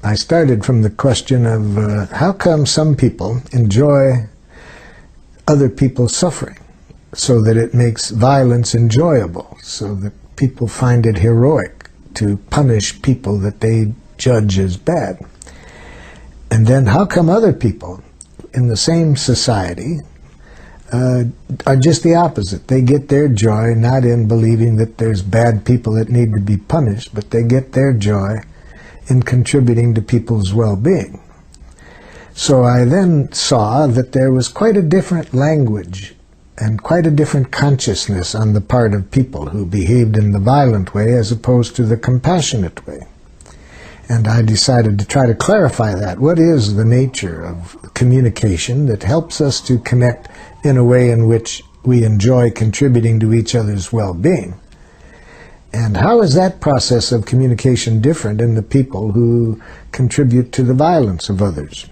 I started from the question of how come some people enjoy other people's suffering so that it makes violence enjoyable, so that people find it heroic to punish people that they judge as bad. And then how come other people in the same society are just the opposite? They get their joy not in believing that there's bad people that need to be punished, but they get their joy in contributing to people's well-being. So I then saw that there was quite a different language and quite a different consciousness on the part of people who behaved in the violent way as opposed to the compassionate way. And I decided to try to clarify that. What is the nature of communication that helps us to connect in a way in which we enjoy contributing to each other's well-being? And how is that process of communication different in the people who contribute to the violence of others?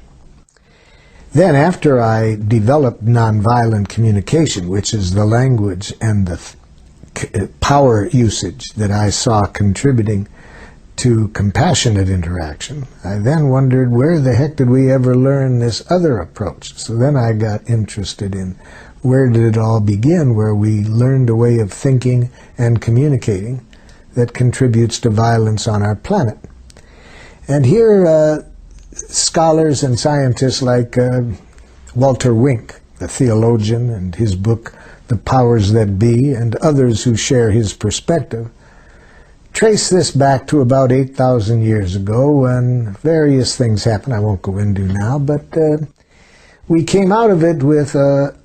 Then, after I developed nonviolent communication, which is the language and the power usage that I saw contributing to compassionate interaction, I then wondered, where the heck did we ever learn this other approach? So then I got interested in where did it all begin, where we learned a way of thinking and communicating that contributes to violence on our planet. And here scholars and scientists like Walter Wink, the theologian, and his book, The Powers That Be, and others who share his perspective, trace this back to about 8,000 years ago when various things happened I won't go into now, but we came out of it with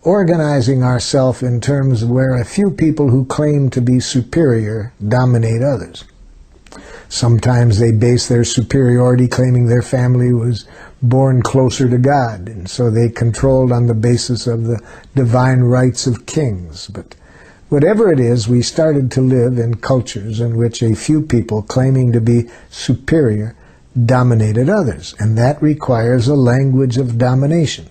organizing ourselves in terms where a few people who claim to be superior dominate others. Sometimes they base their superiority claiming their family was born closer to God, and so they controlled on the basis of the divine rights of kings. But whatever it is, we started to live in cultures in which a few people claiming to be superior dominated others, and that requires a language of domination.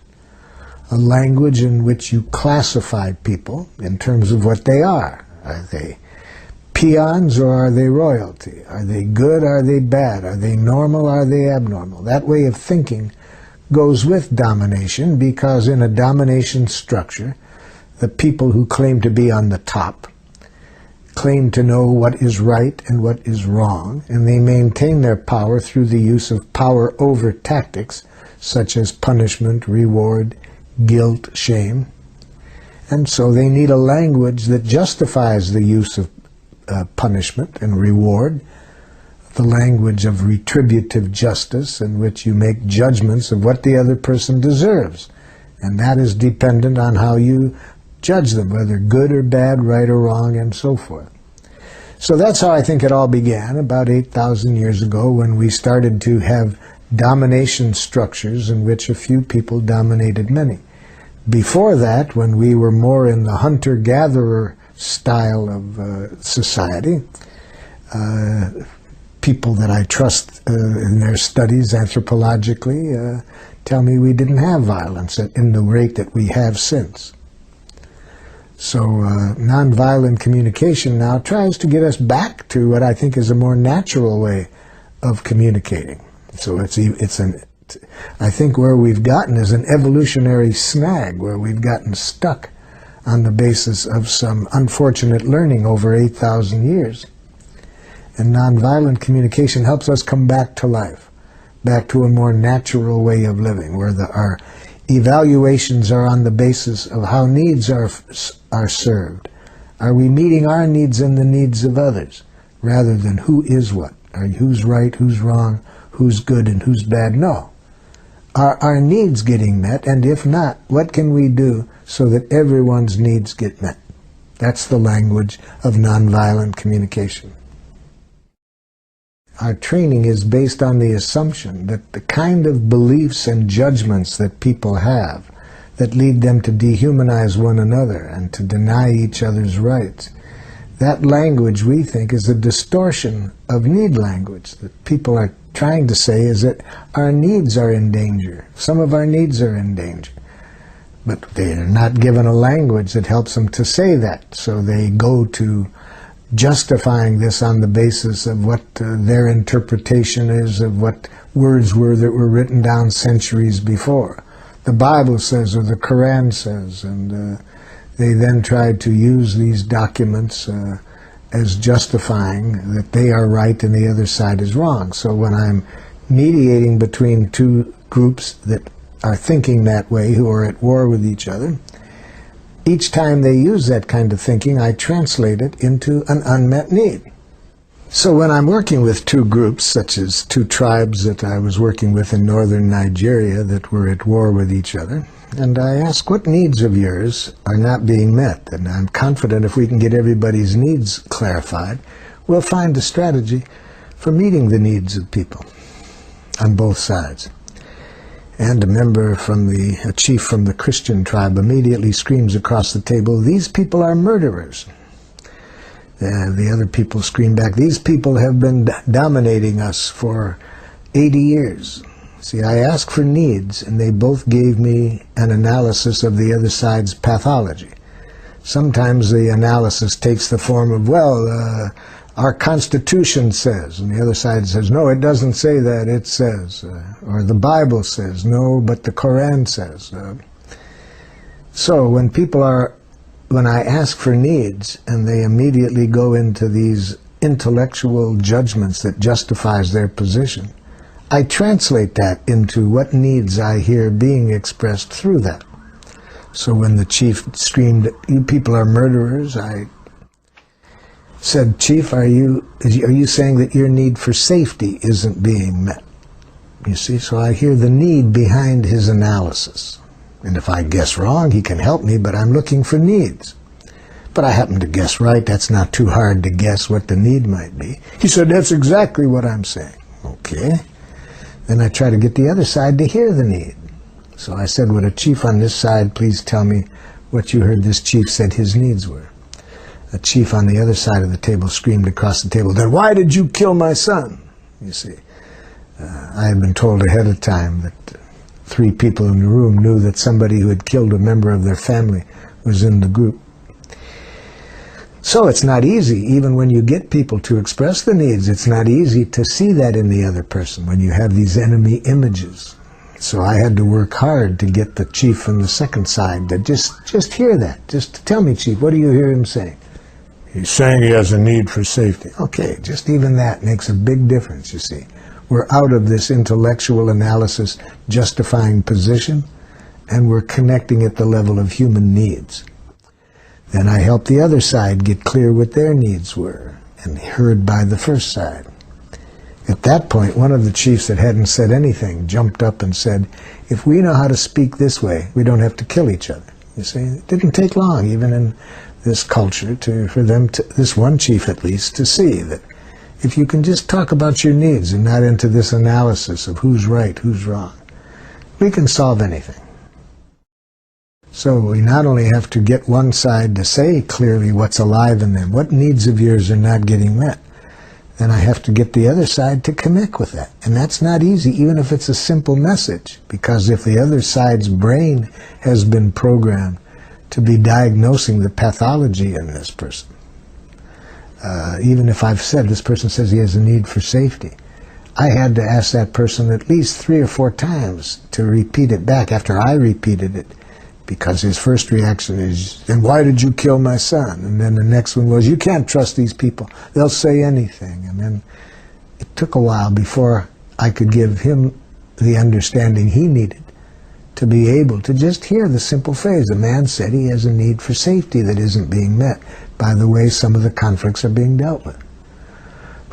A language in which you classify people in terms of what they are. Are they peons or are they royalty? Are they good? Are they bad? Are they normal? Are they abnormal? That way of thinking goes with domination, because in a domination structure, the people who claim to be on the top claim to know what is right and what is wrong, and they maintain their power through the use of power over tactics such as punishment, reward, guilt, shame. And so they need a language that justifies the use of punishment and reward, the language of retributive justice in which you make judgments of what the other person deserves. And that is dependent on how you judge them, whether good or bad, right or wrong, and so forth. So that's how I think it all began, about 8,000 years ago, when we started to have domination structures in which a few people dominated many. Before that, when we were more in the hunter-gatherer style of society, people that I trust in their studies anthropologically tell me we didn't have violence in the rate that we have since. So nonviolent communication now tries to get us back to what I think is a more natural way of communicating. So I think where we've gotten is an evolutionary snag, where we've gotten stuck on the basis of some unfortunate learning over 8,000 years. And nonviolent communication helps us come back to life, back to a more natural way of living, where our evaluations are on the basis of how needs are served. Are we meeting our needs and the needs of others, rather than who is what? Who's right, who's wrong, who's good and who's bad? No. Are our needs getting met? And if not, what can we do so that everyone's needs get met? That's the language of nonviolent communication. Our training is based on the assumption that the kind of beliefs and judgments that people have that lead them to dehumanize one another and to deny each other's rights, That language, we think, is a distortion of need language. That people are trying to say is that our needs are in danger. Some of our needs are in danger. But they're not given a language that helps them to say that. So they go to justifying this on the basis of what their interpretation is of what words were that were written down centuries before. The Bible says, or the Quran says, and they then tried to use these documents as justifying that they are right and the other side is wrong. So when I'm mediating between two groups that are thinking that way, who are at war with each other, each time they use that kind of thinking, I translate it into an unmet need. So when I'm working with two groups, such as two tribes that I was working with in northern Nigeria that were at war with each other, and I ask, what needs of yours are not being met? And I'm confident if we can get everybody's needs clarified, we'll find a strategy for meeting the needs of people on both sides. And a chief from the Christian tribe immediately screams across the table, "These people are murderers." The other people scream back, "These people have been dominating us for 80 years. See, I asked for needs, and they both gave me an analysis of the other side's pathology. Sometimes the analysis takes the form of, well, our Constitution says, and the other side says, no, it doesn't say that, it says, or the Bible says, no, but the Quran says. So when I ask for needs, and they immediately go into these intellectual judgments that justifies their position, I translate that into what needs I hear being expressed through that. So when the chief screamed, "You people are murderers," I said, "Chief, are you saying that your need for safety isn't being met?" You see, so I hear the need behind his analysis. And if I guess wrong, he can help me, but I'm looking for needs. But I happen to guess right. That's not too hard to guess what the need might be. He said, "That's exactly what I'm saying." Okay. Then I try to get the other side to hear the need. So I said, "Would a chief on this side please tell me what you heard this chief said his needs were?" A chief on the other side of the table screamed across the table, "Then why did you kill my son?" You see, I had been told ahead of time that 3 people in the room knew that somebody who had killed a member of their family was in the group. So it's not easy, even when you get people to express the needs, it's not easy to see that in the other person when you have these enemy images. So I had to work hard to get the chief from the second side to just hear that. Just tell me, Chief, what do you hear him saying? He's saying he has a need for safety. Okay, just even that makes a big difference, you see. We're out of this intellectual analysis justifying position, and we're connecting at the level of human needs. Then I helped the other side get clear what their needs were, and heard by the first side. At that point, one of the chiefs that hadn't said anything jumped up and said, "If we know how to speak this way, we don't have to kill each other." You see, it didn't take long, even in this culture, for them, this one chief at least, to see that if you can just talk about your needs and not into this analysis of who's right, who's wrong, we can solve anything. So we not only have to get one side to say clearly what's alive in them, what needs of yours are not getting met, then I have to get the other side to connect with that. And that's not easy, even if it's a simple message, because if the other side's brain has been programmed to be diagnosing the pathology in this person, even if I've said, this person says he has a need for safety, I had to ask that person at least 3 or 4 times to repeat it back after I repeated it, because his first reaction is, "Then why did you kill my son?" And then the next one was, "You can't trust these people. They'll say anything." And then it took a while before I could give him the understanding he needed to be able to just hear the simple phrase, "A man said he has a need for safety that isn't being met by the way some of the conflicts are being dealt with."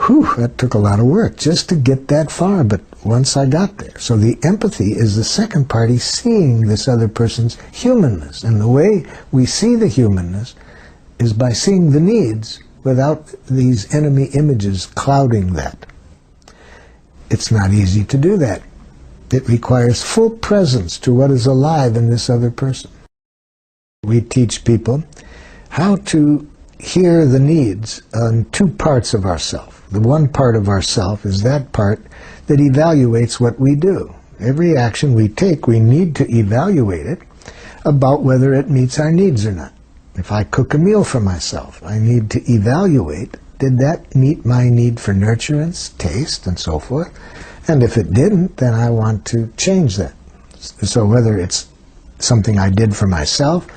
Whew, that took a lot of work just to get that far, but once I got there. So the empathy is the second party seeing this other person's humanness. And the way we see the humanness is by seeing the needs without these enemy images clouding that. It's not easy to do that. It requires full presence to what is alive in this other person. We teach people how to hear the needs on two parts of ourself. The one part of ourself is that part that evaluates what we do. Every action we take, we need to evaluate it about whether it meets our needs or not. If I cook a meal for myself, I need to evaluate, did that meet my need for nurturance, taste, and so forth? And if it didn't, then I want to change that. So whether it's something I did for myself,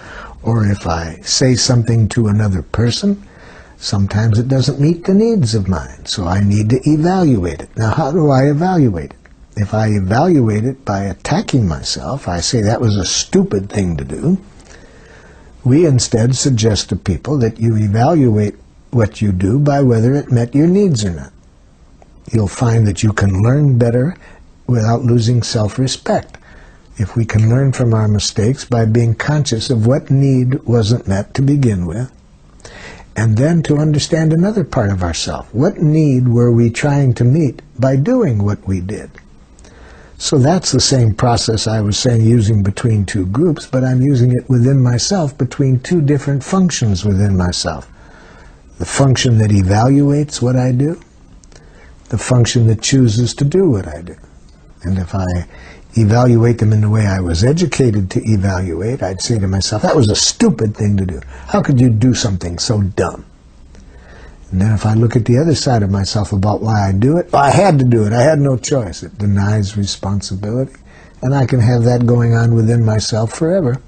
or if I say something to another person, sometimes it doesn't meet the needs of mine, so I need to evaluate it. Now, how do I evaluate it? If I evaluate it by attacking myself, I say that was a stupid thing to do. We instead suggest to people that you evaluate what you do by whether it met your needs or not. You'll find that you can learn better without losing self-respect. If we can learn from our mistakes by being conscious of what need wasn't met to begin with, and then to understand another part of ourselves. What need were we trying to meet by doing what we did? So that's the same process I was saying using between two groups, but I'm using it within myself between two different functions within myself. The function that evaluates what I do, the function that chooses to do what I do. And if I evaluate them in the way I was educated to evaluate, I'd say to myself, that was a stupid thing to do. How could you do something so dumb? And then if I look at the other side of myself about why I do it, well, I had to do it. I had no choice. It denies responsibility. And I can have that going on within myself forever.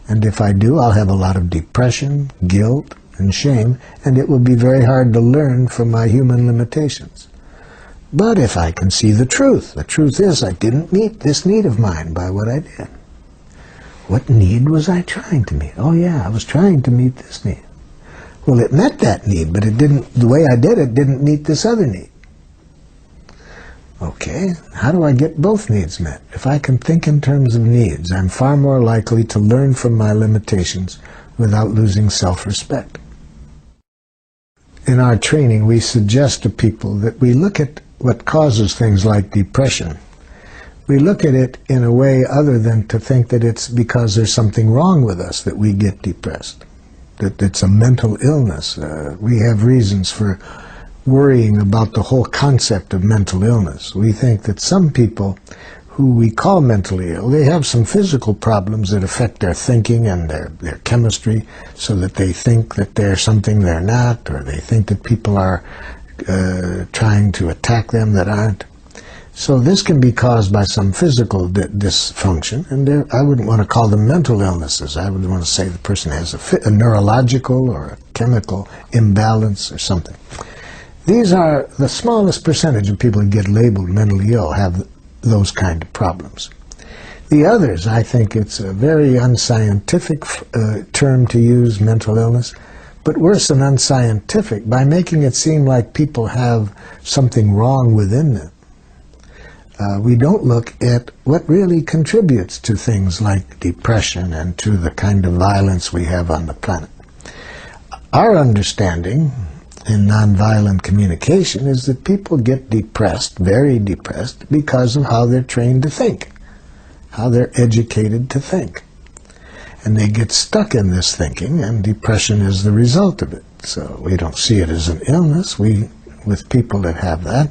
And if I do, I'll have a lot of depression, guilt, and shame, and it will be very hard to learn from my human limitations. But if I can see the truth is I didn't meet this need of mine by what I did. What need was I trying to meet? Oh yeah, I was trying to meet this need. Well, it met that need, but it didn't, the way I did it didn't meet this other need. Okay, how do I get both needs met? If I can think in terms of needs, I'm far more likely to learn from my limitations without losing self-respect. In our training, we suggest to people that we look at what causes things like depression. We look at it in a way other than to think that it's because there's something wrong with us that we get depressed, that it's a mental illness. We have reasons for worrying about the whole concept of mental illness. We think that some people who we call mentally ill, they have some physical problems that affect their thinking and their chemistry, so that they think that they're something they're not, or they think that people are trying to attack them that aren't. So this can be caused by some physical dysfunction, and I wouldn't want to call them mental illnesses. I would want to say the person has a neurological or a chemical imbalance or something. These are the smallest percentage of people who get labeled mentally ill have those kind of problems. The others, I think it's a very unscientific term to use, mental illness, but worse than unscientific, by making it seem like people have something wrong within them. We don't look at what really contributes to things like depression and to the kind of violence we have on the planet. Our understanding in nonviolent communication is that people get depressed, very depressed, because of how they're trained to think, how they're educated to think. And they get stuck in this thinking, and depression is the result of it. So we don't see it as an illness. With people that have that,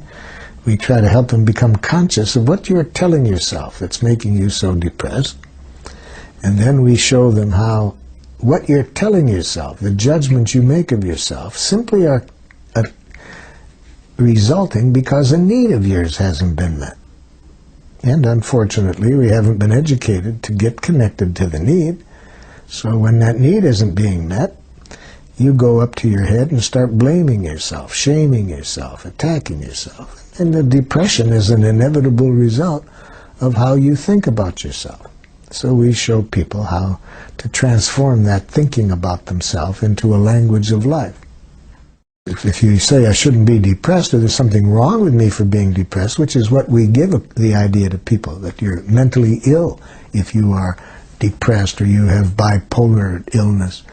we try to help them become conscious of what you're telling yourself that's making you so depressed. And then we show them how what you're telling yourself, the judgments you make of yourself, simply are resulting because a need of yours hasn't been met. And unfortunately, we haven't been educated to get connected to the need. So when that need isn't being met, you go up to your head and start blaming yourself, shaming yourself, attacking yourself. And the depression is an inevitable result of how you think about yourself. So we show people how to transform that thinking about themselves into a language of life. If you say I shouldn't be depressed, or there's something wrong with me for being depressed, which is what we give the idea to people, that you're mentally ill if you are depressed or you have bipolar illness.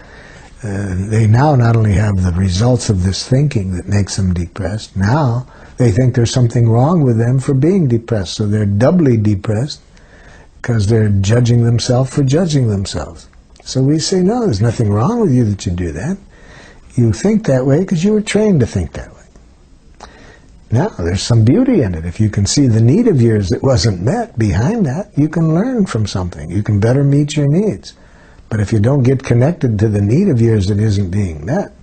They now not only have the results of this thinking that makes them depressed, now they think there's something wrong with them for being depressed, so they're doubly depressed because they're judging themselves for judging themselves. So we say, no, there's nothing wrong with you that you do that. You think that way because you were trained to think that way. Now, there's some beauty in it. If you can see the need of yours that wasn't met behind that, you can learn from something. You can better meet your needs. But if you don't get connected to the need of yours that isn't being met,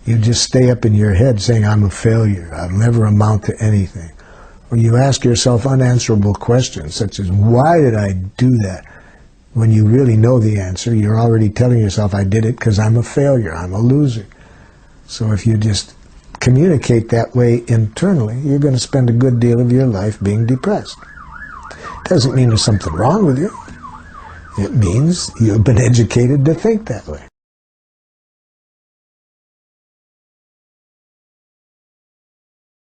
you just stay up in your head saying, I'm a failure, I'll never amount to anything. Or you ask yourself unanswerable questions, such as, why did I do that? When you really know the answer, you're already telling yourself, I did it because I'm a failure, I'm a loser. So if you just communicate that way internally, you're going to spend a good deal of your life being depressed. Doesn't mean there's something wrong with you. It means you've been educated to think that way.